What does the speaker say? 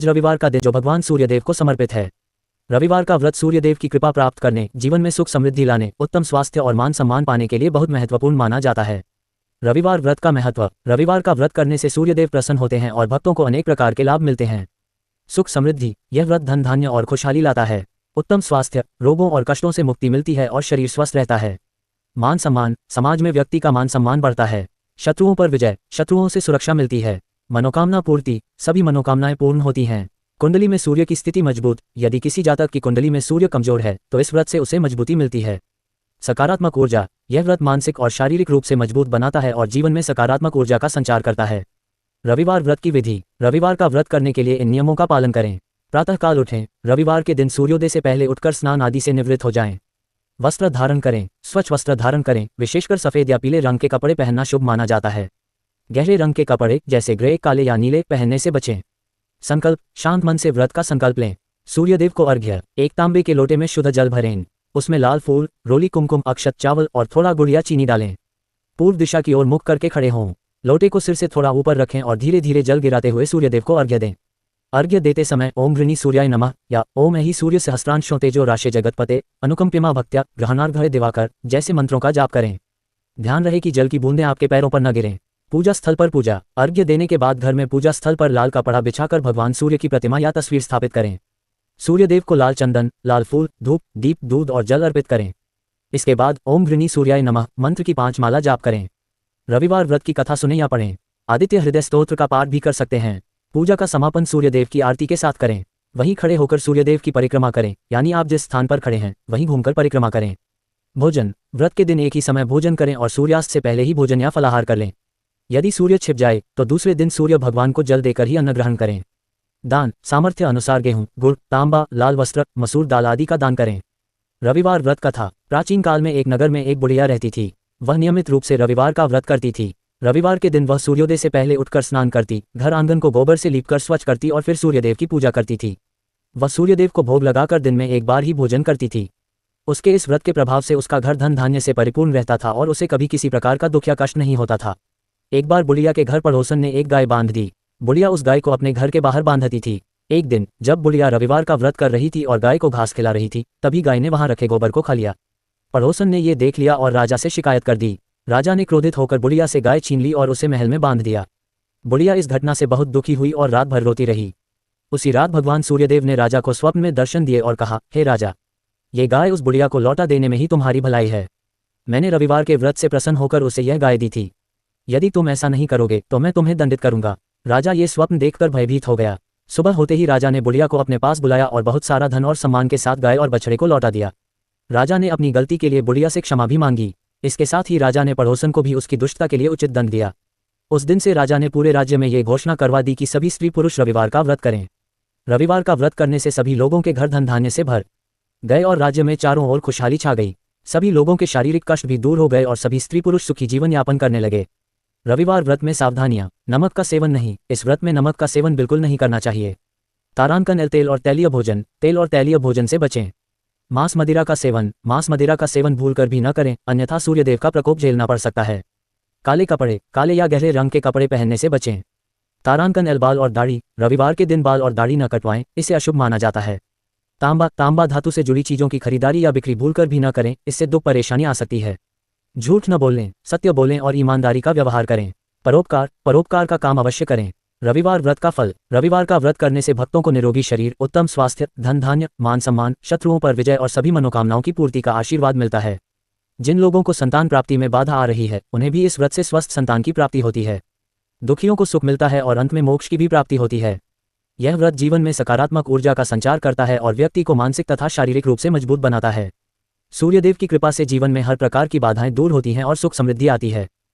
रविवार का दिन जो भगवान सूर्यदेव को समर्पित है। रविवार का व्रत सूर्यदेव की कृपा प्राप्त करने, जीवन में सुख समृद्धि लाने, उत्तम स्वास्थ्य और मान सम्मान पाने के लिए बहुत महत्वपूर्ण माना जाता है। रविवार व्रत का महत्व। रविवार का व्रत करने से सूर्यदेव प्रसन्न होते हैं और भक्तों को अनेक प्रकार के लाभ मिलते हैं। सुख समृद्धि। यह व्रत धन धान्य और खुशहाली लाता है। उत्तम स्वास्थ्य। रोगों और कष्टों से मुक्ति मिलती है और शरीर स्वस्थ रहता है। मान सम्मान। समाज में व्यक्ति का मान सम्मान बढ़ता है। शत्रुओं पर विजय। शत्रुओं से सुरक्षा मिलती है। मनोकामना पूर्ति। सभी मनोकामनाएं पूर्ण होती हैं। कुंडली में सूर्य की स्थिति मजबूत। यदि किसी जातक की कुंडली में सूर्य कमजोर है तो इस व्रत से उसे मजबूती मिलती है। सकारात्मक ऊर्जा। यह व्रत मानसिक और शारीरिक रूप से मजबूत बनाता है और जीवन में सकारात्मक ऊर्जा का संचार करता है। रविवार व्रत की विधि। रविवार का व्रत करने के लिए इन नियमों का पालन करें। प्रातःकाल उठें। रविवार के दिन सूर्योदय से पहले उठकर स्नान आदि से निवृत्त हो जाएं। वस्त्र धारण करें। स्वच्छ वस्त्र धारण करें। विशेषकर सफेद या पीले रंग के कपड़े पहनना शुभ माना जाता है। गहरे रंग के कपड़े जैसे ग्रे, काले या नीले पहनने से बचें। संकल्प। शांत मन से व्रत का संकल्प लें। सूर्यदेव को अर्घ्य। एक तांबे के लोटे में शुद्ध जल भरें। उसमें लाल फूल, रोली, कुमकुम, अक्षत, चावल और थोड़ा गुड़ या चीनी डालें। पूर्व दिशा की ओर मुख करके खड़े हों। लोटे को सिर से थोड़ा ऊपर रखें और धीरे धीरे जल गिराते हुए सूर्यदेव को अर्घ्य दें। अर्घ्य देते समय ओम गृणी सूर्याय नमः या ओम ऐहि सूर्य सहस्त्रांशों तेजो राशि जगतपते अनुकंपिमा भक्त्या ग्रहणार्घ्य दिवाकर जैसे मंत्रों का जाप करें। ध्यान रहे कि जल की बूंदें आपके पैरों पर न गिरें। पूजा स्थल पर पूजा। अर्घ्य देने के बाद घर में पूजा स्थल पर लाल कपड़ा बिछाकर भगवान सूर्य की प्रतिमा या तस्वीर स्थापित करें। सूर्यदेव को लाल चंदन, लाल फूल, धूप, दीप, दूध और जल अर्पित करें। इसके बाद ओम गृणी सूर्याय नमः मंत्र की 5 माला जाप करें। रविवार व्रत की कथा सुने या पढ़ें। आदित्य हृदय स्तोत्र का पाठ भी कर सकते हैं। पूजा का समापन सूर्यदेव की आरती के साथ करें। वहीं खड़े होकर सूर्यदेव की परिक्रमा करें, यानी आप जिस स्थान पर खड़े हैं वहीं घूमकर परिक्रमा करें। भोजन। व्रत के दिन एक ही समय भोजन करें और सूर्यास्त से पहले ही भोजन या फलाहार कर लें। यदि सूर्य छिप जाए तो दूसरे दिन सूर्य भगवान को जल देकर ही अन्न ग्रहण करें। दान। सामर्थ्य अनुसार गेहूं, गुड़, तांबा, लाल वस्त्र, मसूर दाल आदि का दान करें। रविवार व्रत कथा। प्राचीन काल में एक नगर में एक बुढ़िया रहती थी। वह नियमित रूप से रविवार का व्रत करती थी। रविवार के दिन वह सूर्योदय से पहले उठकर स्नान करती, घर आंगन को गोबर से लीपकर स्वच्छ करती और फिर सूर्यदेव की पूजा करती थी। वह सूर्यदेव को भोग लगाकर दिन में एक बार ही भोजन करती थी। उसके इस व्रत के प्रभाव से उसका घर धन धान्य से परिपूर्ण रहता था और उसे कभी किसी प्रकार का दुख या कष्ट नहीं होता था। एक बार बुढ़िया के घर पड़ोसन ने एक गाय बांध दी। बुढ़िया उस गाय को अपने घर के बाहर बांधती थी। एक दिन जब बुढ़िया रविवार का व्रत कर रही थी और गाय को घास खिला रही थी, तभी गाय ने वहां रखे गोबर को खा लिया। पड़ोसन ने ये देख लिया और राजा से शिकायत कर दी। राजा ने क्रोधित होकर बुढ़िया से गाय छीन ली और उसे महल में बांध दिया। बुढ़िया इस घटना से बहुत दुखी हुई और रात भर रोती रही। उसी रात भगवान सूर्यदेव ने राजा को स्वप्न में दर्शन दिए और कहा, हे राजा, ये गाय उस बुढ़िया को लौटा देने में ही तुम्हारी भलाई है। मैंने रविवार के व्रत से प्रसन्न होकर उसे यह गाय दी थी। यदि तुम ऐसा नहीं करोगे तो मैं तुम्हें दंडित करूंगा। राजा ये स्वप्न देखकर भयभीत हो गया। सुबह होते ही राजा ने बुढ़िया को अपने पास बुलाया और बहुत सारा धन और सम्मान के साथ गाय और बछड़े को लौटा दिया। राजा ने अपनी गलती के लिए बुढ़िया से क्षमा भी मांगी। इसके साथ ही राजा ने पड़ोसन को भी उसकी दुष्टता के लिए उचित दंड दिया। उस दिन से राजा ने पूरे राज्य में ये घोषणा करवा दी कि सभी स्त्री पुरुष रविवार का व्रत करें। रविवार का व्रत करने से सभी लोगों के घर धन धान्य से भर गए और राज्य में चारों ओर खुशहाली छा गई। सभी लोगों के शारीरिक कष्ट भी दूर हो गए और सभी स्त्री पुरुष सुखी जीवन यापन करने लगे। रविवार व्रत में सावधानियां। नमक का सेवन नहीं। इस व्रत में नमक का सेवन बिल्कुल नहीं करना चाहिए। तारांकन, तेल और तैलीय भोजन से बचें। मांस मदिरा का सेवन भूलकर भी न करें, अन्यथा सूर्यदेव का प्रकोप झेलना पड़ सकता है। काले कपड़े, काले या गहरे रंग के कपड़े पहनने से बचें। तारांकन, बाल और दाढ़ी। रविवार के दिन बाल और दाढ़ी न कटवाएं, इसे अशुभ माना जाता है। तांबा धातु से जुड़ी चीजों की खरीदारी या बिक्री भूलकर भी न करें, इससे दुख परेशानी आ सकती है। झूठ न बोलें, सत्य बोलें और ईमानदारी का व्यवहार करें। परोपकार का काम अवश्य करें। रविवार व्रत का फल। रविवार का व्रत करने से भक्तों को निरोगी शरीर, उत्तम स्वास्थ्य, धन धान्य, मान सम्मान, शत्रुओं पर विजय और सभी मनोकामनाओं की पूर्ति का आशीर्वाद मिलता है। जिन लोगों को संतान प्राप्ति में बाधा आ रही है उन्हें भी इस व्रत से स्वस्थ संतान की प्राप्ति होती है। दुखियों को सुख मिलता है और अंत में मोक्ष की भी प्राप्ति होती है। यह व्रत जीवन में सकारात्मक ऊर्जा का संचार करता है और व्यक्ति को मानसिक तथा शारीरिक रूप से मजबूत बनाता है। सूर्यदेव की कृपा से जीवन में हर प्रकार की बाधाएं दूर होती हैं और सुख समृद्धि आती है।